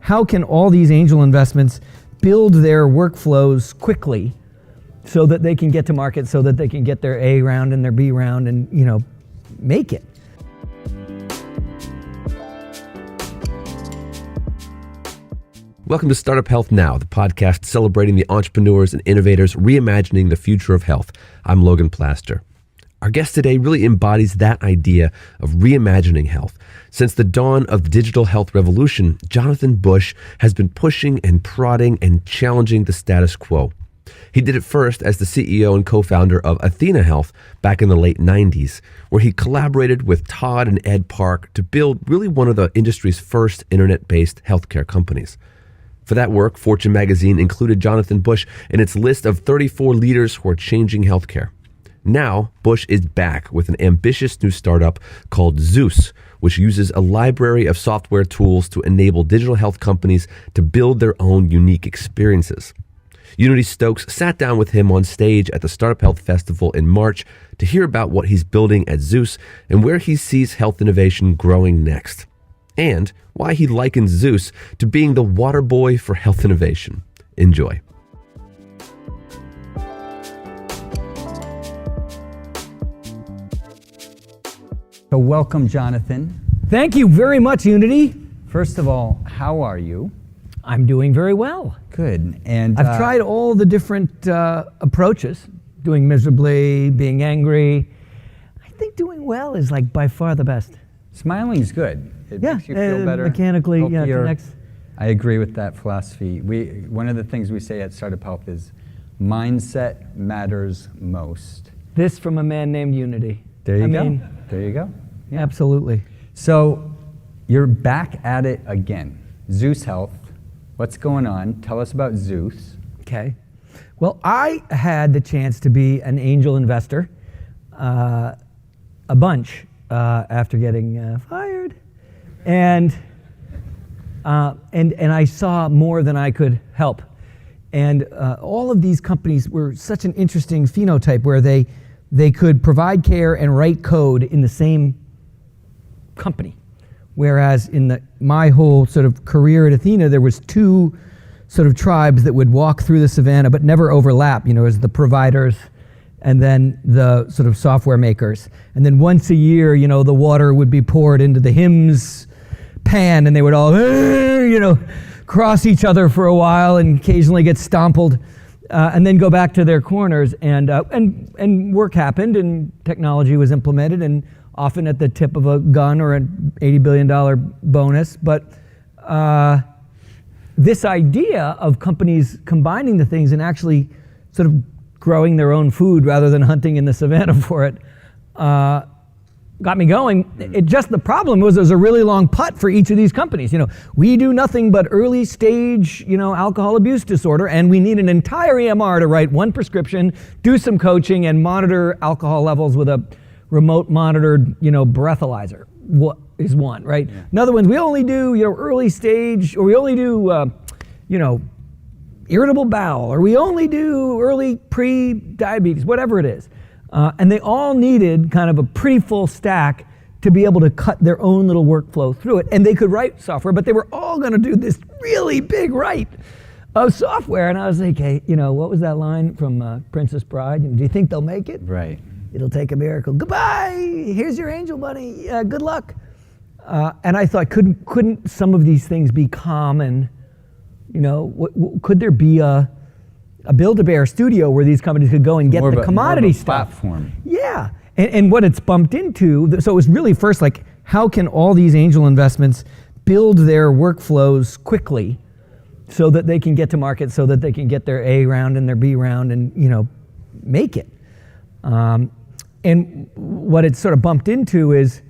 how can all these angel investments build their workflows quickly so that they can get to market, so that they can get their A round and their B round and, make it. Welcome to StartUp Health Now, the podcast celebrating the entrepreneurs and innovators reimagining the future of health. I'm Logan Plaster. Our guest today really embodies that idea of reimagining health. Since the dawn of the digital health revolution, Jonathan Bush has been pushing and prodding and challenging the status quo. He did it first as the CEO and co-founder of athenahealth back in the late 90s, where he collaborated with Todd and Ed Park to build really one of the industry's first internet-based healthcare companies. For that work, Fortune magazine included Jonathan Bush in its list of 34 leaders who are changing healthcare. Now, Bush is back with an ambitious new startup called Zus, which uses a library of software tools to enable digital health companies to build their own unique experiences. Unity Stoakes sat down with him on stage at the StartUp Health Festival in March to hear about what he's building at Zus and where he sees health innovation growing next, and why he likens Zus to being the Waterboy for health innovation. Enjoy. So welcome, Jonathan. Thank you very much, Unity. First of all, how are you? I'm doing very well. Good. And I've tried all the different approaches, doing miserably, being angry. I think doing well is like by far the best. Smiling's good. It makes you feel better. Mechanically, healthier. Connects. I agree with that philosophy. One of the things we say at StartUp Health is mindset matters most. This from a man named Unity. There you go. There you go. Yeah. Absolutely. So you're back at it again. Zus Health. What's going on? Tell us about Zus. Okay. Well, I had the chance to be an angel investor a bunch after getting fired. And I saw more than I could help. And all of these companies were such an interesting phenotype where they could provide care and write code in the same company. Whereas in my whole sort of career at Athena, there was two sort of tribes that would walk through the savannah but never overlap, as the providers and then the sort of software makers. And then once a year, the water would be poured into the hymns pan and they would all, cross each other for a while and occasionally get stompled and then go back to their corners. And work happened and technology was implemented and often at the tip of a gun or an $80 billion bonus. But this idea of companies combining the things and actually sort of growing their own food rather than hunting in the savannah for it got me going. The problem was there was a really long putt for each of these companies. We do nothing but early stage, alcohol abuse disorder, and we need an entire EMR to write one prescription, do some coaching, and monitor alcohol levels with a remote monitored, breathalyzer. What is one, right? Yeah. Another one, we only do, early stage, or we only do, irritable bowel, or we only do early pre-diabetes, whatever it is. And they all needed kind of a pretty full stack to be able to cut their own little workflow through it. And they could write software, but they were all going to do this really big write of software. And I was like, hey, what was that line from Princess Bride? Do you think they'll make it? Right. It'll take a miracle. Goodbye. Here's your angel money. Good luck. And I thought, couldn't some of these things be common? Could there be a Build-A-Bear studio where these companies could go and get the commodity stuff? Platform. Yeah. And what it's bumped into, so it was really first like, how can all these angel investments build their workflows quickly so that they can get to market, so that they can get their A round and their B round and, make it. And what it sort of bumped into is,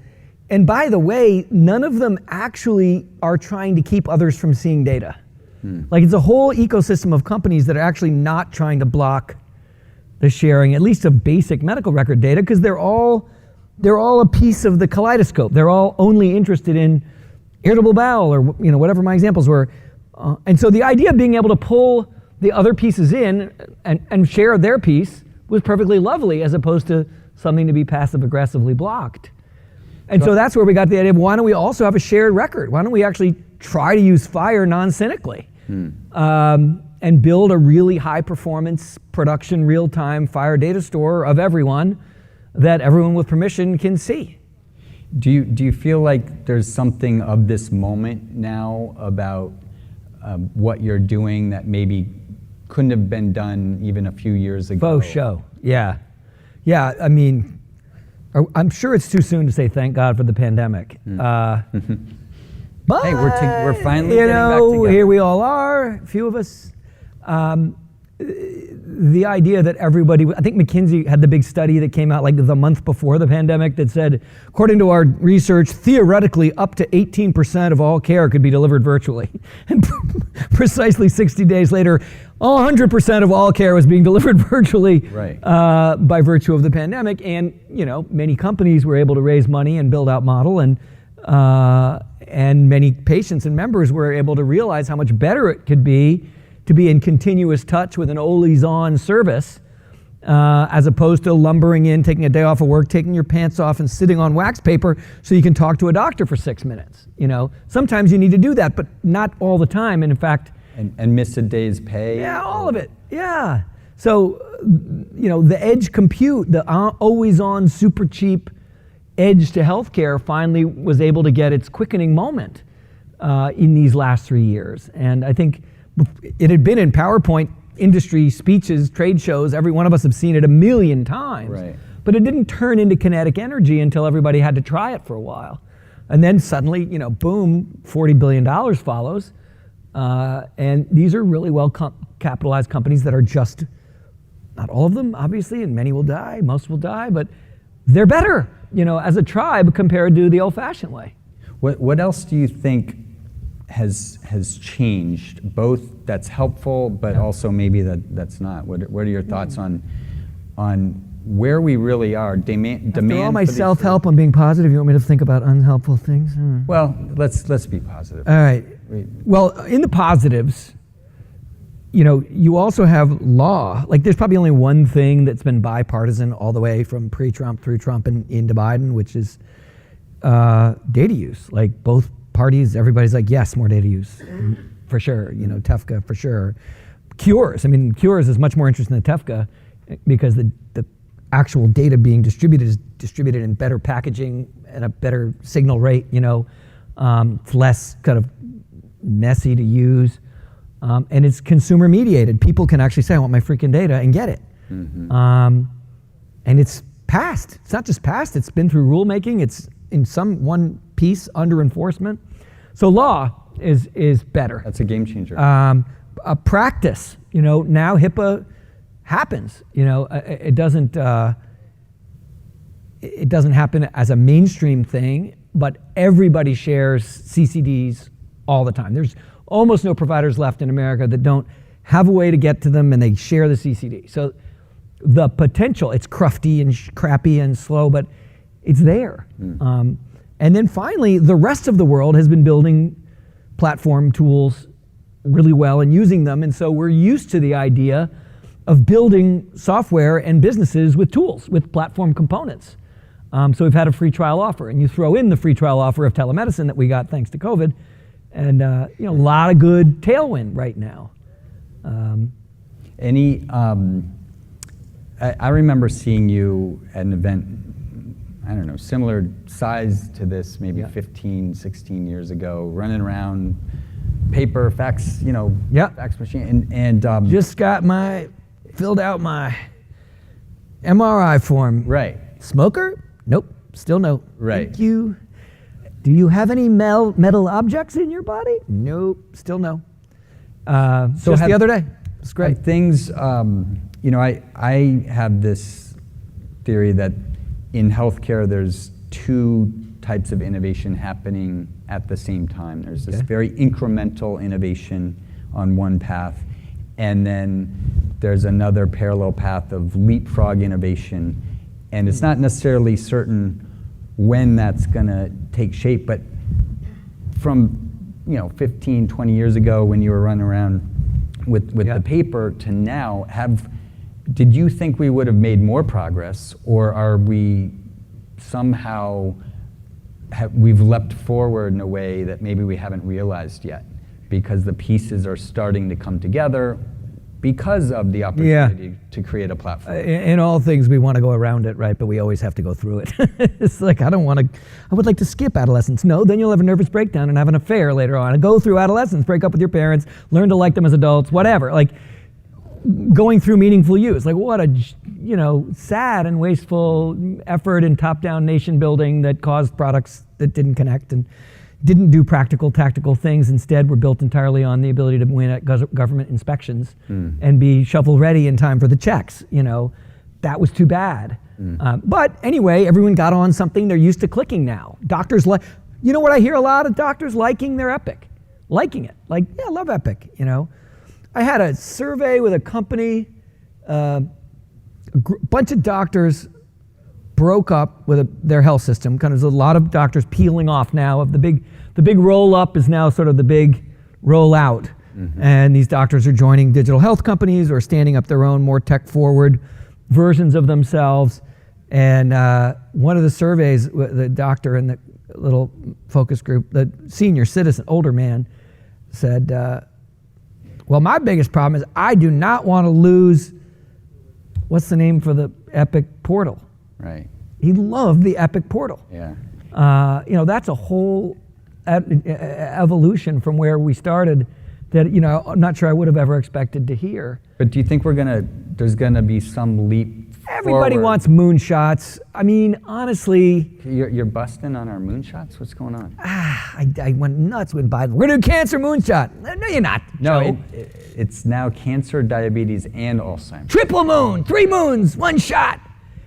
and by the way, none of them actually are trying to keep others from seeing data. Like it's a whole ecosystem of companies that are actually not trying to block the sharing, at least of basic medical record data, because they're all a piece of the kaleidoscope. They're all only interested in irritable bowel or whatever my examples were. And so the idea of being able to pull the other pieces in and share their piece was perfectly lovely, as opposed to something to be passive aggressively blocked. And so that's where we got the idea of, why don't we also have a shared record? Why don't we actually try to use fire non-cynically and build a really high-performance production, real-time fire data store of everyone that everyone with permission can see. Do you feel like there's something of this moment now about what you're doing that maybe couldn't have been done even a few years ago? Faux show, yeah. Yeah, I mean, I'm sure it's too soon to say thank God for the pandemic. But hey, we're finally you getting back know, together. here we all are, a few of us. The idea that everybody, I think McKinsey had the big study that came out like the month before the pandemic that said, according to our research, theoretically up to 18% of all care could be delivered virtually. And precisely 60 days later, 100% of all care was being delivered virtually by virtue of the pandemic. And you know, many companies were able to raise money and build out model, and many patients and members were able to realize how much better it could be to be in continuous touch with an always-on service, as opposed to lumbering in, taking a day off of work, taking your pants off, and sitting on wax paper so you can talk to a doctor for 6 minutes. You know, sometimes you need to do that, but not all the time. And in fact, and miss a day's pay. Yeah, all of it. Yeah. So, you know, the edge compute, the always-on, super cheap edge to healthcare, finally was able to get its quickening moment in these last 3 years, and I think. It had been in PowerPoint industry speeches, trade shows. Every one of us have seen it a million times. Right. But it didn't turn into kinetic energy until everybody had to try it for a while. And then suddenly, you know, boom, $40 billion follows. And these are really well capitalized companies that are just, not all of them, obviously, and many will die, most will die, but they're better, you know, as a tribe compared to the old-fashioned way. What else do you think has changed, both that's helpful, but also maybe that's not? What are your thoughts on where we really are? Demand. After all my self-help on being positive, you want me to think about unhelpful things? Well, let's be positive. All right. Well, in the positives, you know, you also have law. Like, there's probably only one thing that's been bipartisan all the way from pre-Trump through Trump and into Biden, which is data use. Like, both parties, everybody's like, yes, more data use, for sure. You know, TEFCA, for sure. Cures, I mean, Cures is much more interesting than TEFCA because the actual data being distributed is distributed in better packaging and a better signal rate, you know. It's less kind of messy to use. And it's consumer mediated. People can actually say, I want my freaking data, and get it. And it's passed. It's not just passed, it's been through rulemaking. It's in one piece under enforcement. So law is better. That's a game changer. A practice, you know, now HIPAA happens. You know, it doesn't happen as a mainstream thing, but everybody shares CCDs all the time. There's almost no providers left in America that don't have a way to get to them, and they share the CCD. So the potential, it's crufty and crappy and slow, but it's there. And then finally, the rest of the world has been building platform tools really well and using them. And so we're used to the idea of building software and businesses with tools, with platform components. So we've had a free trial offer, and you throw in the free trial offer of telemedicine that we got thanks to COVID, and you know, a lot of good tailwind right now. I remember seeing you at an event, I don't know, similar size to this, maybe 15, 16 years ago, running around, paper, fax, you know, fax machine, and just filled out my MRI form. Right. Smoker? Nope, still no. Right. Thank you. Do you have any metal objects in your body? Nope, still no. So just the other day, it's great. Things, you know, I have this theory that in healthcare, there's two types of innovation happening at the same time. There's this very incremental innovation on one path, and then there's another parallel path of leapfrog innovation. And it's not necessarily certain when that's gonna take shape, but from, you know, 15, 20 years ago when you were running around with the paper to now, did you think we would have made more progress, or are we somehow we've leapt forward in a way that maybe we haven't realized yet, because the pieces are starting to come together because of the opportunity to create a platform. In all things, we want to go around it, right? But we always have to go through it. It's like, I would like to skip adolescence. No, then you'll have a nervous breakdown and have an affair later on. And go through adolescence, break up with your parents, learn to like them as adults, whatever. Like, going through meaningful use. Like, what a, sad and wasteful effort in top-down nation building that caused products that didn't connect and didn't do practical, tactical things. Instead, were built entirely on the ability to win at government inspections and be shovel ready in time for the checks. That was too bad. But anyway, everyone got on something. They're used to clicking now. Doctors you know what I hear a lot of doctors liking their Epic, liking it. Like, yeah, I love Epic. I had a survey with a company. A bunch of doctors broke up with their health system. Kind of, there's a lot of doctors peeling off now. Of the big roll up is now sort of the big roll out, and these doctors are joining digital health companies or standing up their own more tech forward versions of themselves. And one of the surveys, the doctor in the little focus group, the senior citizen, older man, said, well, my biggest problem is I do not want to lose, what's the name for the Epic portal? Right. He loved the Epic portal. Yeah. That's a whole evolution from where we started that, I'm not sure I would have ever expected to hear. But do you think there's gonna be some leap Everybody forward? wants moonshots. I mean, honestly. You're busting on our moonshots? What's going on? I went nuts when Biden, we're gonna do cancer moonshot. No, you're not. No, it's now cancer, diabetes, and Alzheimer's. Triple moon, 3 moons, 1 shot.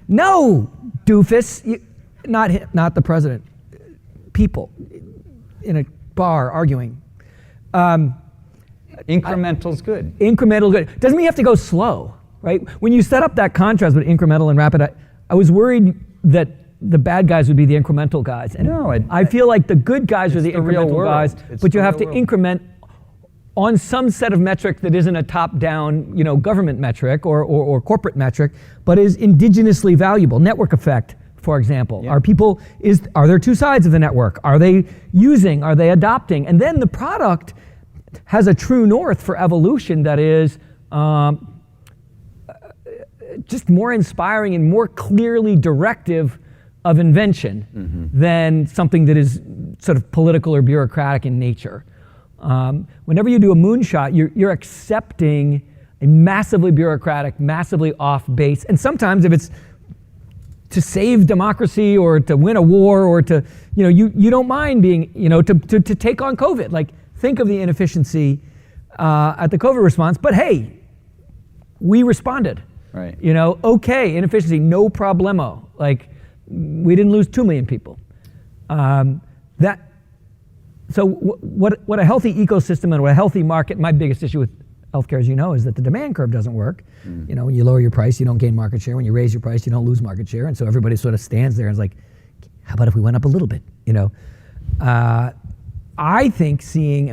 No, doofus. Not the president. People in a bar arguing. Incremental's good. Incremental good. Doesn't mean you have to go slow, right? When you set up that contrast with incremental and rapid, I was worried that the bad guys would be the incremental guys. And no, I feel like the good guys are the incremental guys, but you have to increment on some set of metric that isn't a top-down, government metric or corporate metric, but is indigenously valuable. Network effect, for example. Yeah. Are there 2 sides of the network? Are they using? Are they adopting? And then the product has a true north for evolution that is just more inspiring and more clearly directive of invention than something that is sort of political or bureaucratic in nature. Whenever you do a moonshot, you're accepting a massively bureaucratic, massively off base, and sometimes if it's to save democracy or to win a war or to, you don't mind being, to take on COVID. Like, think of the inefficiency at the COVID response, but hey, we responded. Right. Okay, inefficiency, no problemo. Like, we didn't lose 2 million people. So what a healthy ecosystem and what a healthy market, my biggest issue with healthcare, as you know, is that the demand curve doesn't work. When you lower your price, you don't gain market share. When you raise your price, you don't lose market share. And so everybody sort of stands there and is like, how about if we went up a little bit? I think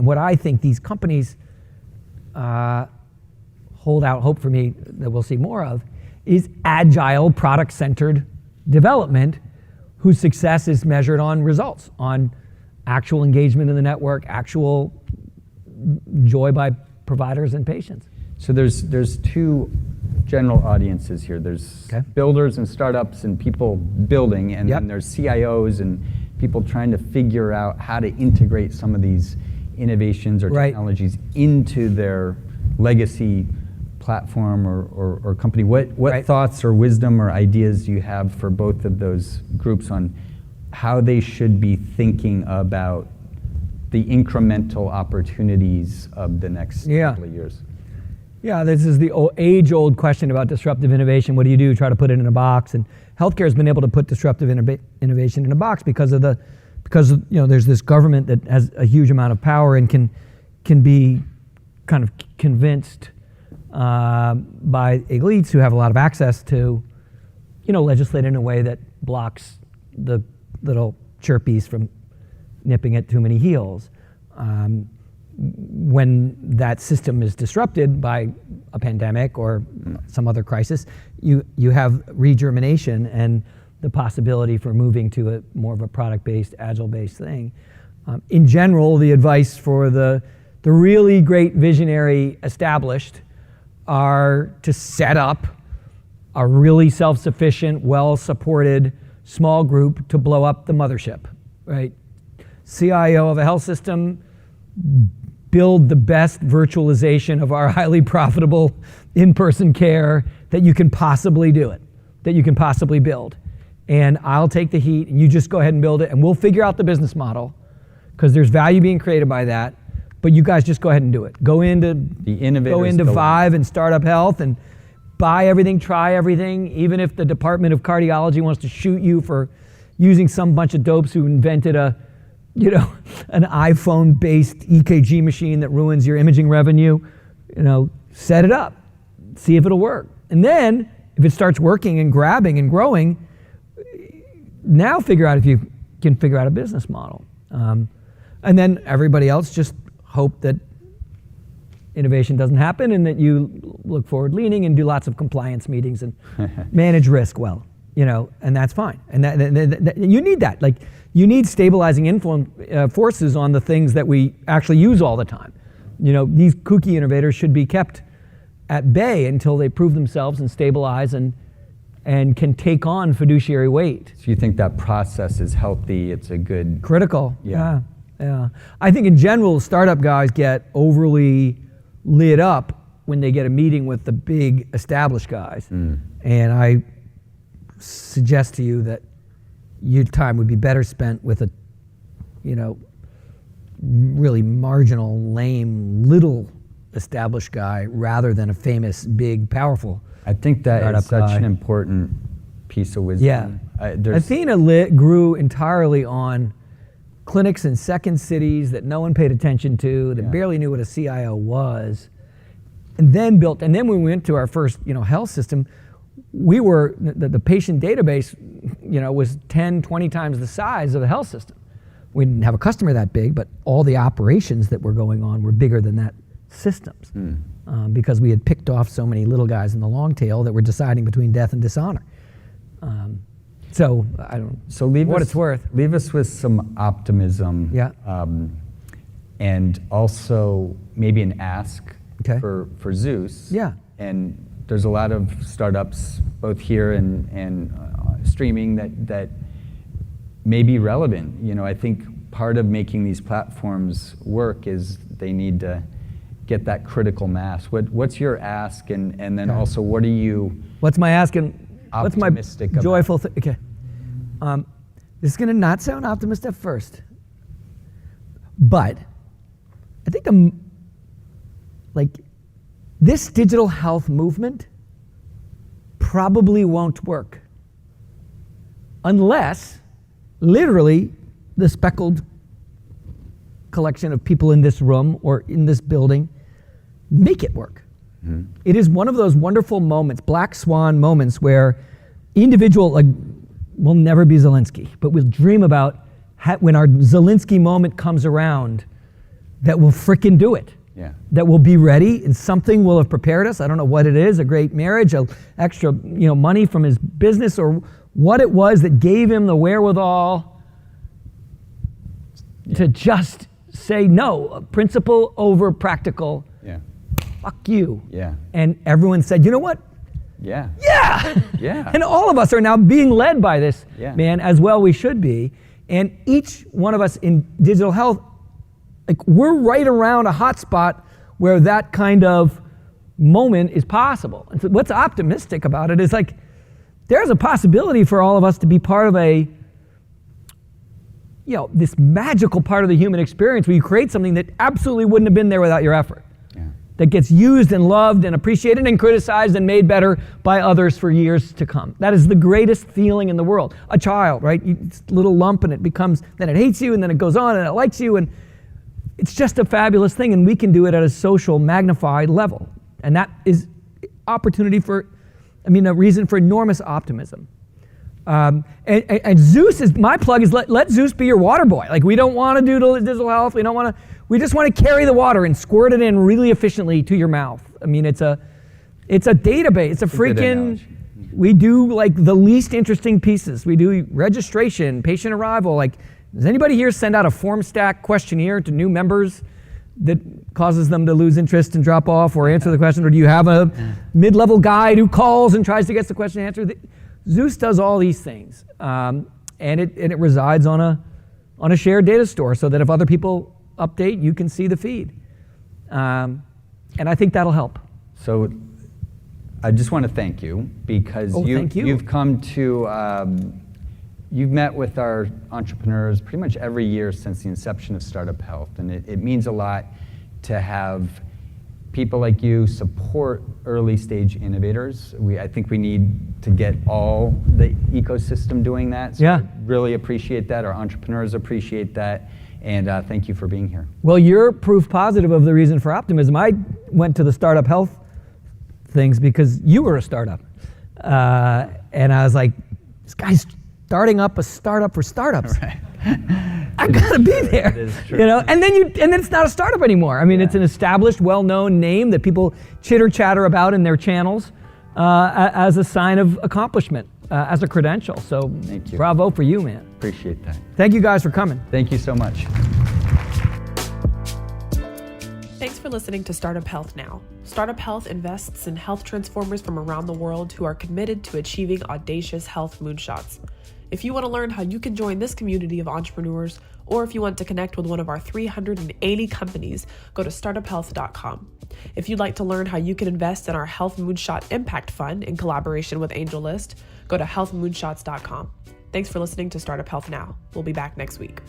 what I think these companies hold out hope for me that we'll see more of is agile, product-centered development whose success is measured on results, on actual engagement in the network, actual joy by providers and patients. So there's 2 general audiences here. There's builders and startups and people building, and then there's CIOs and people trying to figure out how to integrate some of these innovations or technologies into their legacy platform or company. What thoughts or wisdom or ideas do you have for both of those groups on how they should be thinking about the incremental opportunities of the next couple of years? Yeah, this is the age-old question about disruptive innovation. What do you do? Try to put it in a box. And healthcare has been able to put disruptive innovation in a box because there's this government that has a huge amount of power and can be kind of convinced by elites who have a lot of access to, legislate in a way that blocks the little chirpies from nipping at too many heels. When that system is disrupted by a pandemic or some other crisis, you have regermination, and the possibility for moving to a more of a product-based, agile-based thing. In general, the advice for the really great visionary established are to set up a really self-sufficient, well-supported small group to blow up the mothership, right? CIO of a health system, build the best virtualization of our highly profitable in-person care that you can possibly do it, that you can possibly build. And I'll take the heat and you just go ahead and build it and we'll figure out the business model because there's value being created by that. But you guys just go ahead and do it. Go into ViVE and StartUp Health and buy everything, try everything, even if the Department of Cardiology wants to shoot you for using some bunch of dopes who invented an iPhone-based EKG machine that ruins your imaging revenue. Set it up, see if it'll work. And then if it starts working and grabbing and growing, now figure out if you can figure out a business model. And then everybody else just hope that innovation doesn't happen and that you look forward leaning and do lots of compliance meetings and manage risk well, and that's fine. And that you need that. Like you need stabilizing forces on the things that we actually use all the time. These kooky innovators should be kept at bay until they prove themselves and stabilize and can take on fiduciary weight. So you think that process is healthy? It's a good... Critical, yeah. I think in general, startup guys get overly lit up when they get a meeting with the big established guys. And I suggest to you that your time would be better spent with a, really marginal, lame, little established guy rather than a famous, big, powerful I think that is such guy. An important piece of wisdom. Yeah. Athena grew entirely on clinics in second cities that no one paid attention to, that barely knew what a CIO was, and then when we went to our first, health system, we were, the patient database, was 10, 20 times the size of the health system. We didn't have a customer that big, but all the operations that were going on were bigger than that systems because we had picked off so many little guys in the long tail that were deciding between death and dishonor. So I don't. So it's worth. Leave us with some optimism. Yeah. And also maybe an ask for Zus. Yeah. And there's a lot of startups both here and streaming that may be relevant. I think part of making these platforms work is they need to get that critical mass. What's your ask, and then also what are you? What's my ask and what's my joyful thing? Okay. This is going to not sound optimistic at first, but I think this digital health movement probably won't work unless literally the speckled collection of people in this room or in this building make it work. It is one of those wonderful moments, black swan moments, where individual, we'll never be Zelensky, but we'll dream about when our Zelensky moment comes around, that we'll frickin' do it. Yeah. That we'll be ready and something will have prepared us. I don't know what it is, a great marriage, extra money from his business, or what it was that gave him the wherewithal to just say no, principle over practical. Yeah. Fuck you. Yeah. And everyone said, you know what? Yeah. Yeah. Yeah. And all of us are now being led by this man, as well we should be. And each one of us in digital health, we're right around a hot spot where that kind of moment is possible. And so what's optimistic about it is there's a possibility for all of us to be part of this magical part of the human experience where you create something that absolutely wouldn't have been there without your effort. Yeah. That gets used and loved and appreciated and criticized and made better by others for years to come. That is the greatest feeling in the world. A child, right? It's a little lump and then it hates you and then it goes on and it likes you, and it's just a fabulous thing, and we can do it at a social magnified level. And that is opportunity a reason for enormous optimism. And Zus my plug is let Zus be your water boy. We don't want to do digital health. We just want to carry the water and squirt it in really efficiently to your mouth. It's a database. It's a freaking, We do like the least interesting pieces. We do registration, patient arrival. Like, does anybody here send out a form stack questionnaire to new members that causes them to lose interest and drop off or answer the question? Or do you have a mid-level guide who calls and tries to get the question answered? Zus does all these things, and it resides on a shared data store so that if other people update, you can see the feed. And I think that'll help. So I just want to thank you because you've come to, you've met with our entrepreneurs pretty much every year since the inception of StartUp Health, and it means a lot to have people like you support early stage innovators. I think we need to get all the ecosystem doing that. So I really appreciate that. Our entrepreneurs appreciate that. And thank you for being here. Well, you're proof positive of the reason for optimism. I went to the StartUp Health things because you were a startup. And I was like, this guy's starting up a startup for startups. Right. I gotta be there. That is true. And then it's not a startup anymore. I mean, it's an established, well-known name that people chitter-chatter about in their channels as a sign of accomplishment, as a credential. So thank you. Bravo for you, man. Appreciate that. Thank you guys for coming. Thank you so much. Thanks for listening to StartUp Health Now. StartUp Health invests in health transformers from around the world who are committed to achieving audacious health moonshots. If you want to learn how you can join this community of entrepreneurs, or if you want to connect with one of our 380 companies, go to startuphealth.com. If you'd like to learn how you can invest in our Health Moonshot Impact Fund in collaboration with AngelList, go to healthmoonshots.com. Thanks for listening to StartUp Health Now. We'll be back next week.